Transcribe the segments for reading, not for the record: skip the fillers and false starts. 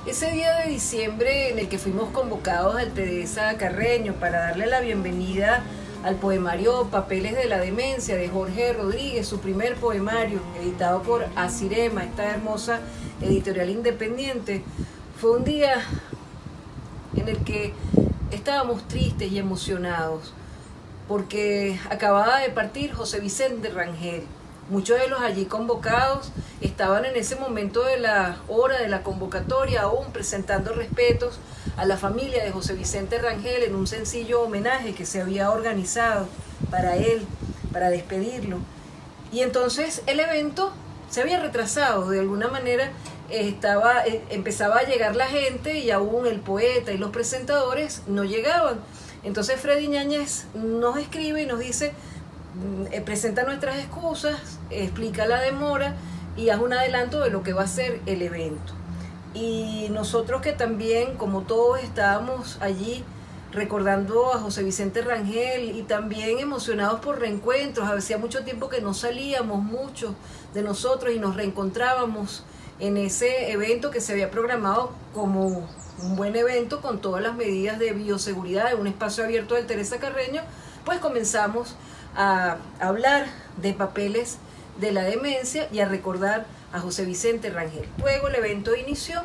Ese día de diciembre en el que fuimos convocados al Teresa Carreño para darle la bienvenida al poemario Papeles de la Demencia de Jorge Rodríguez, su primer poemario, editado por Asirema, esta hermosa editorial independiente, fue un día en el que estábamos tristes y emocionados porque acababa de partir José Vicente Rangel. Muchos de los allí convocados estaban en ese momento de la hora de la convocatoria aún presentando respetos a la familia de José Vicente Rangel en un sencillo homenaje que se había organizado para él, para despedirlo. Y entonces el evento se había retrasado, de alguna manera empezaba a llegar la gente y aún el poeta y los presentadores no llegaban. Entonces Freddy Ñáñez nos escribe y nos dice, presenta nuestras excusas, explica la demora y haz un adelanto de lo que va a ser el evento. Y nosotros que también, como todos, estábamos allí recordando a José Vicente Rangel y también emocionados por reencuentros. Hacía mucho tiempo que no salíamos muchos de nosotros y nos reencontrábamos en ese evento que se había programado como un buen evento con todas las medidas de bioseguridad en un espacio abierto del Teresa Carreño. Pues comenzamos a hablar de Papeles de la Demencia y a recordar a José Vicente Rangel. Luego el evento inició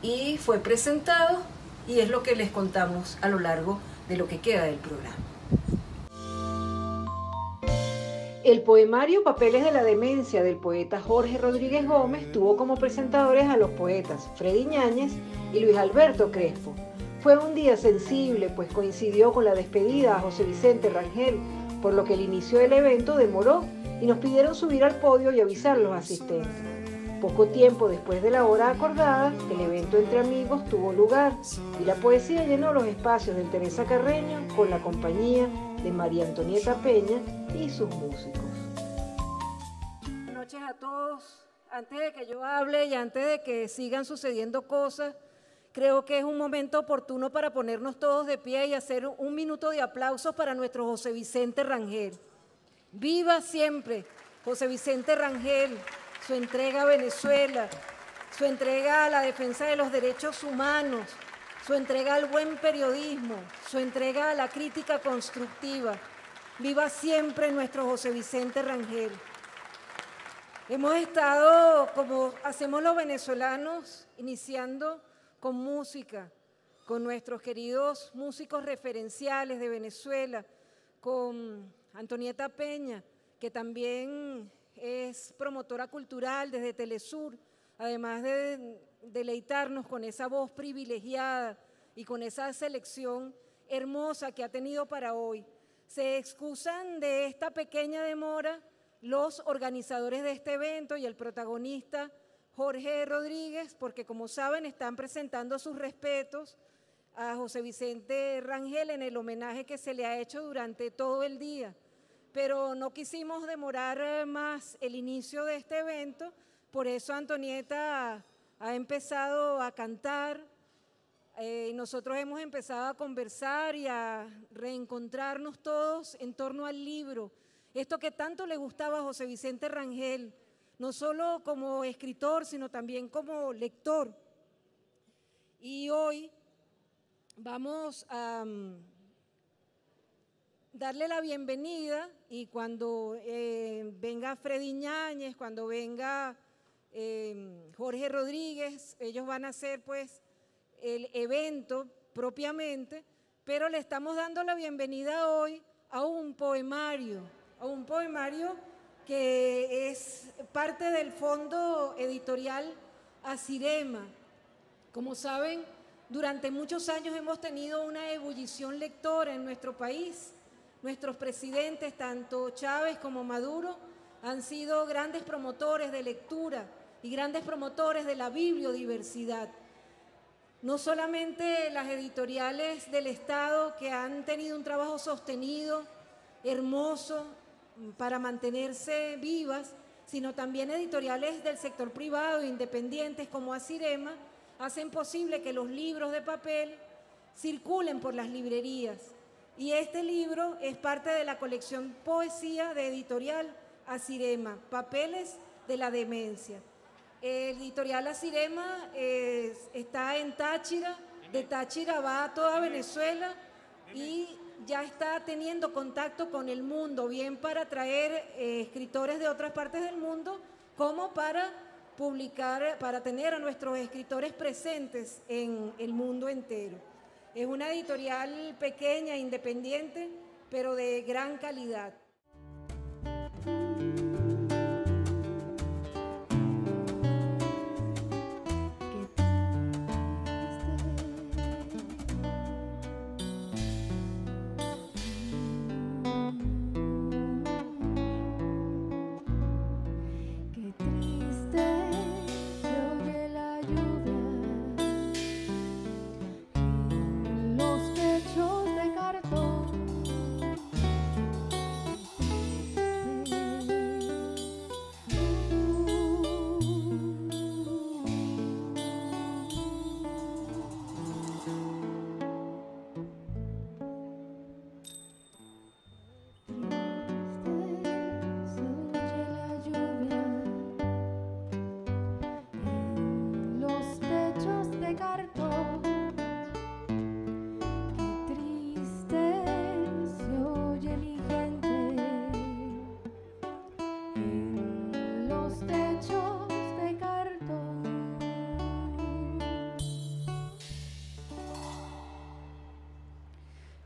y fue presentado y es lo que les contamos a lo largo de lo que queda del programa. El poemario Papeles de la Demencia del poeta Jorge Rodríguez Gómez tuvo como presentadores a los poetas Freddy Ñáñez y Luis Alberto Crespo. Fue un día sensible, pues coincidió con la despedida a José Vicente Rangel, por lo que el inicio del evento demoró y nos pidieron subir al podio y avisar a los asistentes. Poco tiempo después de la hora acordada, el evento entre amigos tuvo lugar y la poesía llenó los espacios del Teresa Carreño con la compañía de María Antonieta Peña y sus músicos. Buenas noches a todos. Antes de que yo hable y antes de que sigan sucediendo cosas, creo que es un momento oportuno para ponernos todos de pie y hacer un minuto de aplausos para nuestro José Vicente Rangel. ¡Viva siempre José Vicente Rangel! Su entrega a Venezuela, su entrega a la defensa de los derechos humanos, su entrega al buen periodismo, su entrega a la crítica constructiva. ¡Viva siempre nuestro José Vicente Rangel! Hemos estado, como hacemos los venezolanos, iniciando con música, con nuestros queridos músicos referenciales de Venezuela, con Antonieta Peña, que también es promotora cultural desde Telesur, además de deleitarnos con esa voz privilegiada y con esa selección hermosa que ha tenido para hoy. Se excusan de esta pequeña demora los organizadores de este evento y el protagonista Jorge Rodríguez, porque como saben están presentando sus respetos a José Vicente Rangel en el homenaje que se le ha hecho durante todo el día. Pero no quisimos demorar más el inicio de este evento, por eso Antonieta ha empezado a cantar, nosotros hemos empezado a conversar y a reencontrarnos todos en torno al libro, esto que tanto le gustaba a José Vicente Rangel, no solo como escritor, sino también como lector. Y hoy vamos a darle la bienvenida y cuando venga Freddy Ñáñez, cuando venga Jorge Rodríguez, ellos van a hacer pues el evento propiamente, pero le estamos dando la bienvenida hoy a un poemario que es parte del fondo editorial Asirema. Como saben, durante muchos años hemos tenido una ebullición lectora en nuestro país. Nuestros presidentes, tanto Chávez como Maduro, han sido grandes promotores de lectura y grandes promotores de la bibliodiversidad. No solamente las editoriales del Estado que han tenido un trabajo sostenido, hermoso, para mantenerse vivas, sino también editoriales del sector privado, independientes como Asirema, hacen posible que los libros de papel circulen por las librerías. Y este libro es parte de la colección Poesía de editorial Asirema, Papeles de la Demencia. El editorial Asirema está en Táchira, de Táchira va a toda Venezuela y ya está teniendo contacto con el mundo, bien para traer escritores de otras partes del mundo, como para publicar, para tener a nuestros escritores presentes en el mundo entero. Es una editorial pequeña, independiente, pero de gran calidad.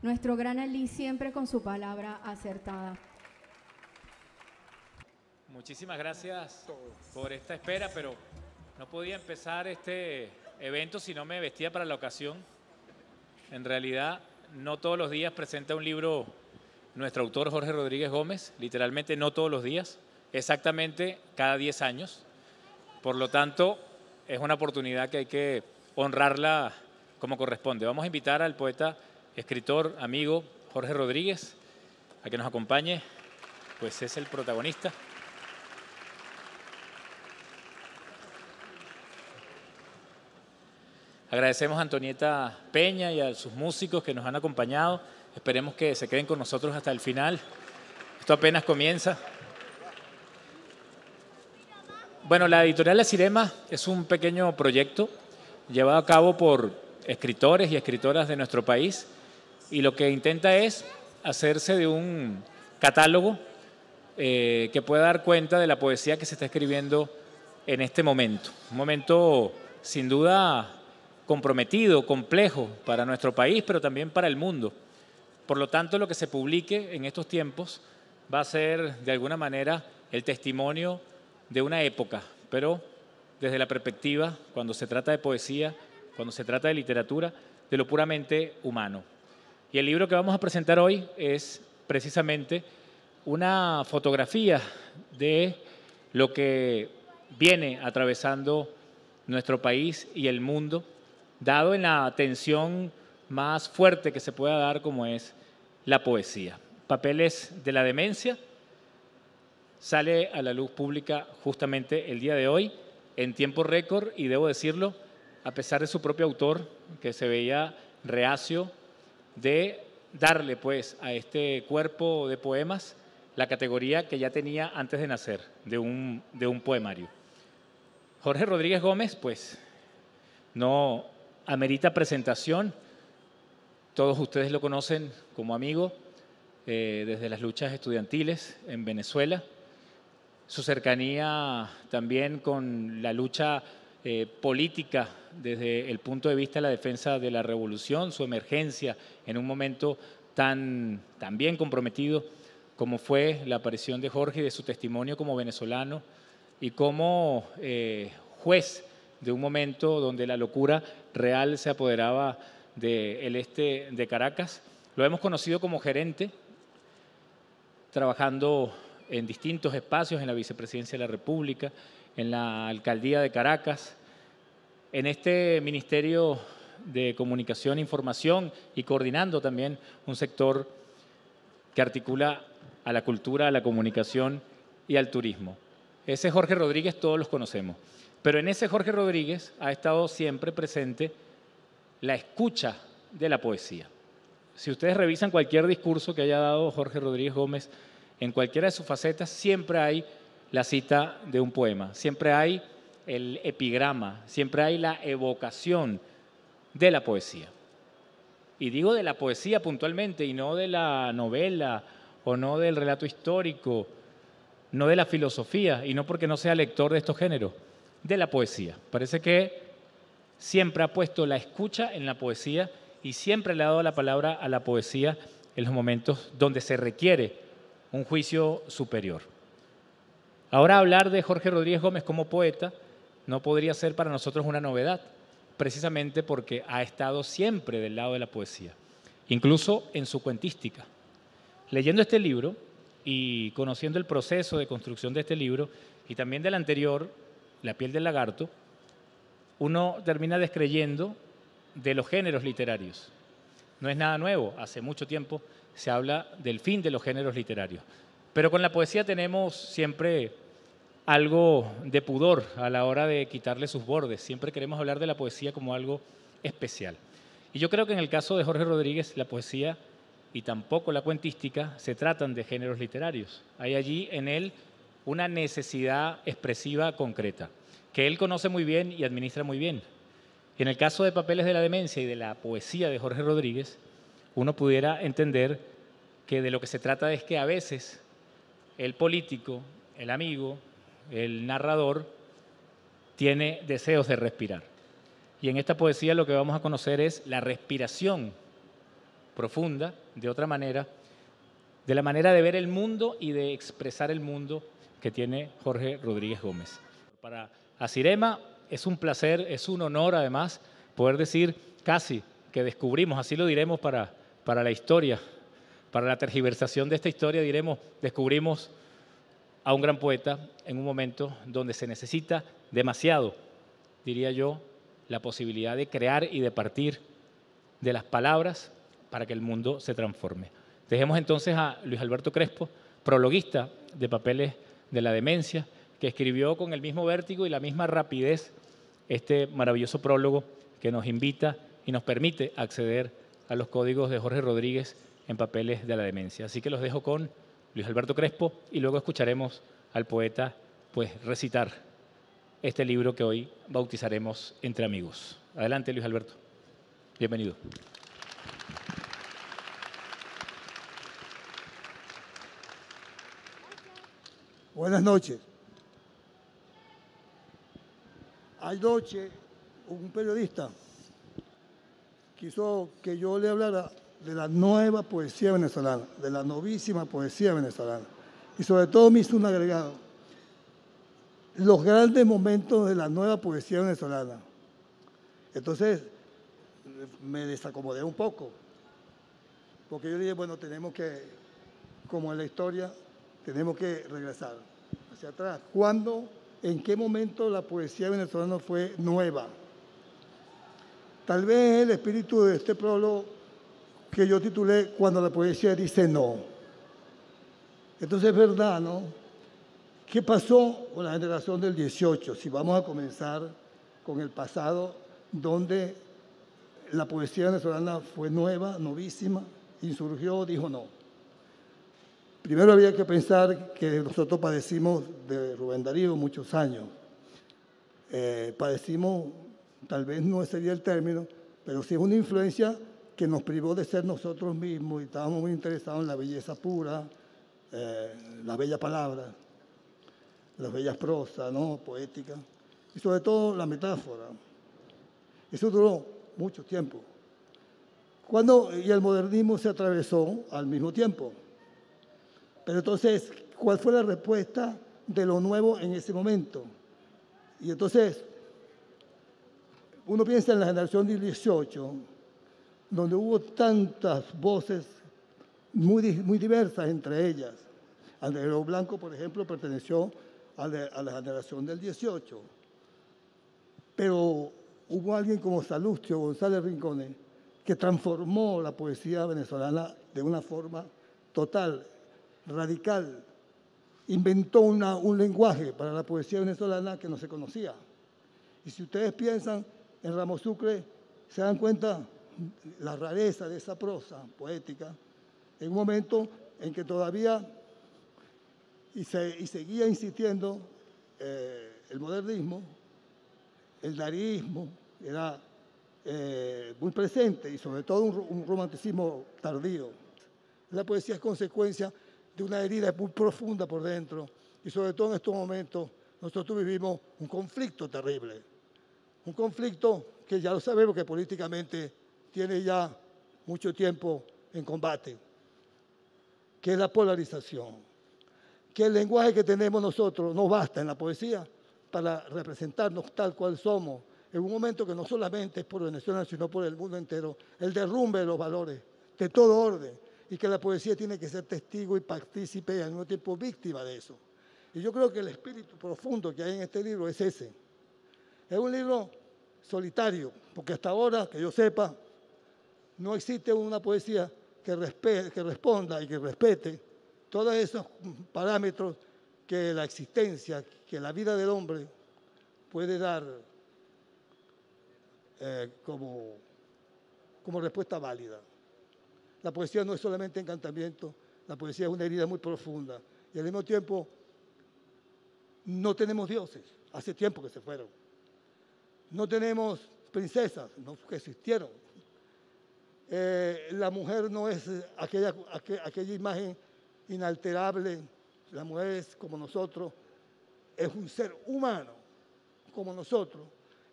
Nuestro gran Ali siempre con su palabra acertada. Muchísimas gracias por esta espera, pero no podía empezar este evento si no me vestía para la ocasión. En realidad, no todos los días presenta un libro nuestro autor Jorge Rodríguez Gómez, literalmente no todos los días, exactamente cada 10 años. Por lo tanto, es una oportunidad que hay que honrarla como corresponde. Vamos a invitar al poeta, escritor, amigo Jorge Rodríguez a que nos acompañe, pues es el protagonista. Agradecemos a Antonieta Peña y a sus músicos que nos han acompañado. Esperemos que se queden con nosotros hasta el final. Esto apenas comienza. Bueno, la editorial Asirema es un pequeño proyecto llevado a cabo por escritores y escritoras de nuestro país y lo que intenta es hacerse de un catálogo que pueda dar cuenta de la poesía que se está escribiendo en este momento. Un momento sin duda comprometido, complejo para nuestro país, pero también para el mundo. Por lo tanto, lo que se publique en estos tiempos va a ser, de alguna manera, el testimonio de una época, pero desde la perspectiva, cuando se trata de poesía, cuando se trata de literatura, de lo puramente humano. Y el libro que vamos a presentar hoy es precisamente una fotografía de lo que viene atravesando nuestro país y el mundo, dado en la tensión más fuerte que se pueda dar como es la poesía. Papeles de la demencia sale a la luz pública justamente el día de hoy, en tiempo récord, y debo decirlo, a pesar de su propio autor, que se veía reacio de darle pues a este cuerpo de poemas la categoría que ya tenía antes de nacer, de un poemario. Jorge Rodríguez Gómez, pues, no amerita presentación. Todos ustedes lo conocen como amigo desde las luchas estudiantiles en Venezuela. Su cercanía también con la lucha política desde el punto de vista de la defensa de la revolución, su emergencia en un momento tan bien comprometido como fue la aparición de Jorge y de su testimonio como venezolano y como juez de un momento donde la locura real se apoderaba del este de Caracas. Lo hemos conocido como gerente, trabajando en distintos espacios, en la Vicepresidencia de la República, en la Alcaldía de Caracas, en este Ministerio de Comunicación e Información y coordinando también un sector que articula a la cultura, a la comunicación y al turismo. Ese Jorge Rodríguez todos los conocemos, pero en ese Jorge Rodríguez ha estado siempre presente la escucha de la poesía. Si ustedes revisan cualquier discurso que haya dado Jorge Rodríguez Gómez, en cualquiera de sus facetas, siempre hay la cita de un poema, siempre hay el epigrama, siempre hay la evocación de la poesía. Y digo de la poesía puntualmente y no de la novela o no del relato histórico, no de la filosofía y no porque no sea lector de estos géneros, de la poesía. Parece que siempre ha puesto la escucha en la poesía y siempre le ha dado la palabra a la poesía en los momentos donde se requiere un juicio superior. Ahora hablar de Jorge Rodríguez Gómez como poeta no podría ser para nosotros una novedad, precisamente porque ha estado siempre del lado de la poesía, incluso en su cuentística. Leyendo este libro y conociendo el proceso de construcción de este libro y también del anterior, La piel del lagarto, uno termina descreyendo de los géneros literarios. No es nada nuevo, hace mucho tiempo se habla del fin de los géneros literarios. Pero con la poesía tenemos siempre algo de pudor a la hora de quitarle sus bordes. Siempre queremos hablar de la poesía como algo especial. Y yo creo que en el caso de Jorge Rodríguez, la poesía y tampoco la cuentística se tratan de géneros literarios. Hay allí en él una necesidad expresiva concreta, que él conoce muy bien y administra muy bien. Y en el caso de Papeles de la demencia y de la poesía de Jorge Rodríguez, uno pudiera entender que de lo que se trata es que a veces el político, el amigo, el narrador, tiene deseos de respirar. Y en esta poesía lo que vamos a conocer es la respiración profunda, de otra manera, de la manera de ver el mundo y de expresar el mundo que tiene Jorge Rodríguez Gómez. Para Asirema es un placer, es un honor además poder decir casi que descubrimos, así lo diremos para la historia, para la tergiversación de esta historia, diremos, descubrimos a un gran poeta en un momento donde se necesita demasiado, diría yo, la posibilidad de crear y de partir de las palabras para que el mundo se transforme. Dejemos entonces a Luis Alberto Crespo, prologuista de Papeles de la demencia, que escribió con el mismo vértigo y la misma rapidez este maravilloso prólogo que nos invita y nos permite acceder a los códigos de Jorge Rodríguez en Papeles de la demencia. Así que los dejo con Luis Alberto Crespo y luego escucharemos al poeta recitar este libro que hoy bautizaremos Entre Amigos. Adelante, Luis Alberto. Bienvenido. Buenas noches. Anoche un periodista quiso que yo le hablara de la nueva poesía venezolana, de la novísima poesía venezolana. Y sobre todo me hizo un agregado. Los grandes momentos de la nueva poesía venezolana. Entonces me desacomodé un poco. Porque yo dije, bueno, tenemos que, como en la historia, tenemos que regresar hacia atrás. ¿Cuándo, en qué momento la poesía venezolana fue nueva? Tal vez el espíritu de este prólogo que yo titulé Cuando la poesía dice no. Entonces es verdad, ¿no? ¿Qué pasó con la generación del 18? Si vamos a comenzar con el pasado, donde la poesía venezolana fue nueva, novísima, insurgió, dijo no. Primero había que pensar que nosotros padecimos de Rubén Darío muchos años. Padecimos, tal vez no sería el término, pero sí es una influencia que nos privó de ser nosotros mismos y estábamos muy interesados en la belleza pura, las bellas palabras, las bellas prosas, ¿no? Poéticas, y sobre todo la metáfora. Eso duró mucho tiempo. Y el modernismo se atravesó al mismo tiempo. Pero entonces, ¿cuál fue la respuesta de lo nuevo en ese momento? Y entonces, uno piensa en la generación del 18, donde hubo tantas voces muy diversas entre ellas. Andrés Blanco, por ejemplo, perteneció a la generación del 18. Pero hubo alguien como Salustio González Rincones que transformó la poesía venezolana de una forma total, radical. Inventó un lenguaje para la poesía venezolana que no se conocía. Y si ustedes piensan en Ramos Sucre, se dan cuenta la rareza de esa prosa poética en un momento en que todavía y seguía insistiendo el modernismo el dadaísmo era muy presente y sobre todo un romanticismo tardío. La poesía es consecuencia de una herida muy profunda por dentro y sobre todo en estos momentos nosotros vivimos un conflicto terrible, un conflicto que ya lo sabemos que políticamente tiene ya mucho tiempo en combate, que es la polarización, que el lenguaje que tenemos nosotros no basta en la poesía para representarnos tal cual somos, en un momento que no solamente es por Venezuela, sino por el mundo entero, el derrumbe de los valores de todo orden, y que la poesía tiene que ser testigo y partícipe y al mismo tiempo víctima de eso. Y yo creo que el espíritu profundo que hay en este libro es ese. Es un libro solitario, porque hasta ahora, que yo sepa, no existe una poesía que responda y que respete todos esos parámetros que la existencia, que la vida del hombre puede dar como respuesta válida. La poesía no es solamente encantamiento, la poesía es una herida muy profunda y al mismo tiempo no tenemos dioses, hace tiempo que se fueron. No tenemos princesas, no que existieron. La mujer no es aquella imagen inalterable, la mujer es como nosotros, es un ser humano como nosotros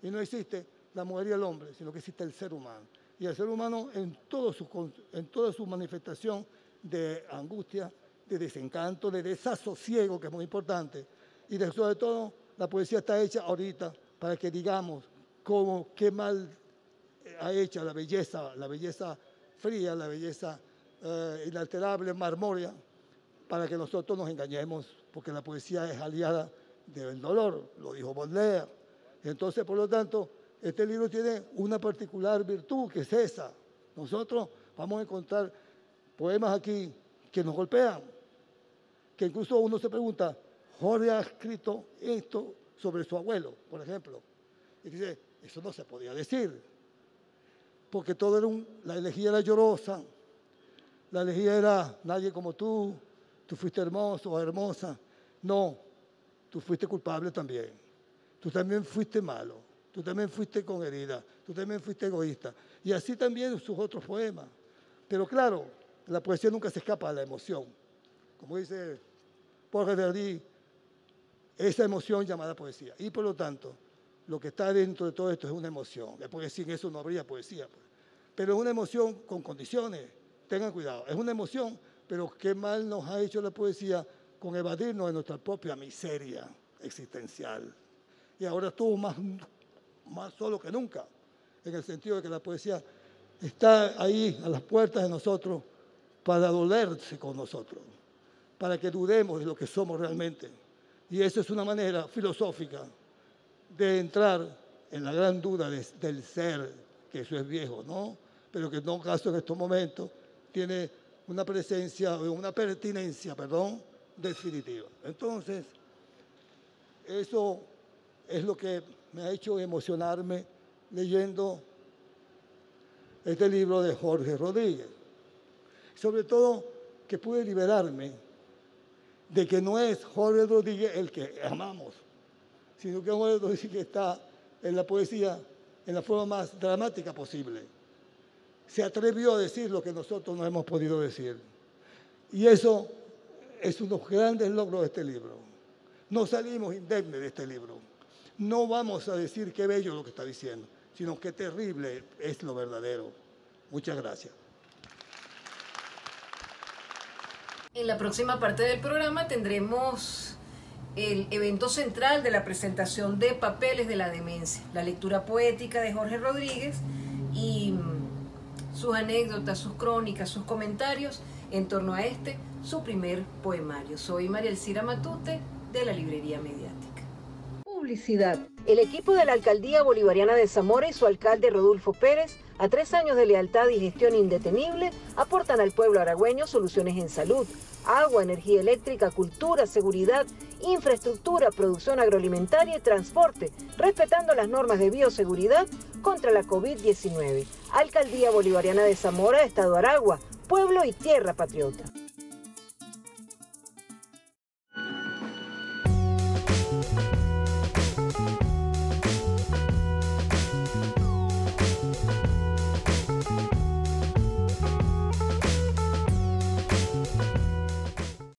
y no existe la mujer y el hombre, sino que existe el ser humano. Y el ser humano en toda su manifestación de angustia, de desencanto, de desasosiego, que es muy importante. Y sobre todo, la poesía está hecha ahorita para que digamos qué mal ha hecho la belleza fría, la belleza inalterable, marmórea, para que nosotros nos engañemos, porque la poesía es aliada del dolor, lo dijo Baudelaire. Entonces, por lo tanto, este libro tiene una particular virtud, que es esa. Nosotros vamos a encontrar poemas aquí que nos golpean, que incluso uno se pregunta, Jorge ha escrito esto sobre su abuelo, por ejemplo. Y dice, eso no se podía decir, porque todo era la elegía era llorosa, la elegía era nadie como tú fuiste hermoso o hermosa. No, tú fuiste culpable también, tú también fuiste malo. Tú también fuiste con herida, tú también fuiste egoísta. Y así también sus otros poemas. Pero claro, la poesía nunca se escapa de la emoción. Como dice Paul Reverdí, esa emoción llamada poesía. Y por lo tanto, lo que está dentro de todo esto es una emoción. Porque sin eso no habría poesía. Pues. Pero es una emoción con condiciones. Tengan cuidado. Es una emoción, pero qué mal nos ha hecho la poesía con evadirnos de nuestra propia miseria existencial. Y ahora estuvo más solo que nunca, en el sentido de que la poesía está ahí a las puertas de nosotros para dolerse con nosotros, para que dudemos de lo que somos realmente. Y eso es una manera filosófica de entrar en la gran duda del ser, que eso es viejo, ¿no? Pero que en todo caso en estos momentos tiene una presencia, una pertinencia, definitiva. Entonces, eso es lo que me ha hecho emocionarme leyendo este libro de Jorge Rodríguez. Sobre todo que pude liberarme de que no es Jorge Rodríguez el que amamos, sino que Jorge Rodríguez que está en la poesía en la forma más dramática posible. Se atrevió a decir lo que nosotros no hemos podido decir. Y eso es uno de los grandes logros de este libro. No salimos indemnes de este libro. No vamos a decir qué bello lo que está diciendo, sino qué terrible es lo verdadero. Muchas gracias. En la próxima parte del programa tendremos el evento central de la presentación de Papeles de la Demencia, la lectura poética de Jorge Rodríguez y sus anécdotas, sus crónicas, sus comentarios en torno a su primer poemario. Soy María Elcira Matute de la Librería Mediática. Publicidad. El equipo de la Alcaldía Bolivariana de Zamora y su alcalde Rodolfo Pérez, a 3 años de lealtad y gestión indetenible, aportan al pueblo aragüeño soluciones en salud, agua, energía eléctrica, cultura, seguridad, infraestructura, producción agroalimentaria y transporte, respetando las normas de bioseguridad contra la COVID-19. Alcaldía Bolivariana de Zamora, Estado Aragua, pueblo y tierra patriota.